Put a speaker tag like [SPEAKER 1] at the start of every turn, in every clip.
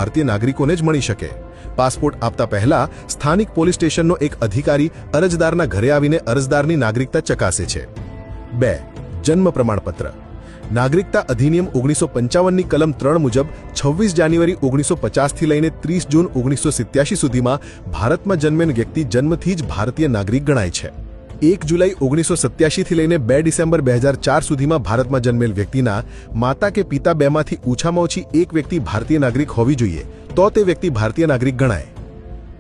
[SPEAKER 1] ભારતીય નાગરિકોને જ મળી શકે। પાસપોર્ટ આપતા પહેલા સ્થાનિક પોલીસ સ્ટેશનનો એક અધિકારી અરજદારના ઘરે આવીને અરજદારની નાગરિકતા ચકાસે છે। 2. જન્મ પ્રમાણપત્ર। નાગરિકતા અધિનિયમ 1955ની કલમ 3 મુજબ 26 જાન્યુઆરી 1950 થી લઈને 30 જૂન 1987 સુધીમાં ભારતમાં જન્મેલ વ્યક્તિ જન્મથી જ ભારતીય નાગરિક ગણાય છે। 1 જુલાઈ 1987 થી લઈને 2 ડિસેમ્બર 2004 સુધીમાં ભારતમાં જન્મેલ વ્યક્તિના માતા કે પિતા બેમાંથી ઓછામાં ઓછી એક વ્યક્તિ ભારતીય નાગરિક હોવી જોઈએ તો તે વ્યક્તિ ભારતીય નાગરિક ગણાય।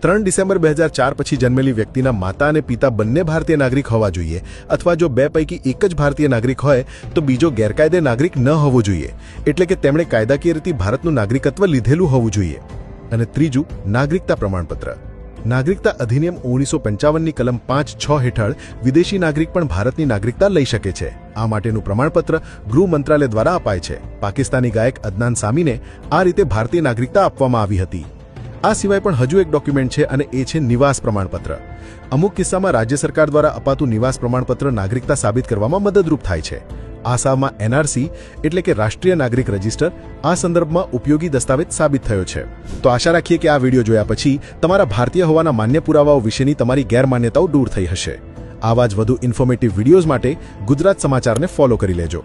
[SPEAKER 1] 3 ડિસેમ્બર 2004 પછી જન્મેલી વ્યક્તિના માતા અને પિતા બંને ભારતીય નાગરિક હોવા જોઈએ અથવા જો બે પૈકી એક જ ભારતીય નાગરિક હોય તો બીજો ગેરકાયદે નાગરિક ન હોવો જોઈએ એટલે કે તેમણે કાયદાકીય રીતે ભારતનું નાગરિકત્વ લીધેલું હોવું જોઈએ। અને ત્રીજું નાગરિકતા પ્રમાણપત્ર। નાગરિકતા અધિનિયમ 1955ની કલમ 5(6) હેઠળ વિદેશી નાગરિક પણ ભારતની નાગરિકતા લઈ શકે છે। આ માટેનું પ્રમાણપત્ર ગૃહ મંત્રાલય દ્વારા અપાય છે। પાકિસ્તાની ગાયક અદનાન સામીને આ રીતે ભારતીય નાગરિકતા આપવામાં આવી હતી। આ સિવાય પણ હજુ એક ડોક્યુમેન્ટ છે અને એ છે નિવાસ પ્રમાણપત્ર। અમુક કિસ્સામાં રાજ્ય સરકાર દ્વારા અપાતું નિવાસ પ્રમાણપત્ર નાગરિકતા સાબિત કરવામાં મદદરૂપ થાય છે। આસામમાં એનઆરસી એટલે કે રાષ્ટ્રીય નાગરિક રજિસ્ટર આ સંદર્ભમાં ઉપયોગી દસ્તાવેજ સાબિત થયો છે। તો આશા રાખીએ કે આ વિડીયો જોયા પછી તમારા ભારતીય હોવાના માન્ય પુરાવાઓ વિશેની તમારી ગેરમાન્યતાઓ દૂર થઈ હશે। આવા જ વધુ ઇન્ફોર્મેટિવ વિડીયોઝ માટે ગુજરાત સમાચારને ફોલો કરી લેજો।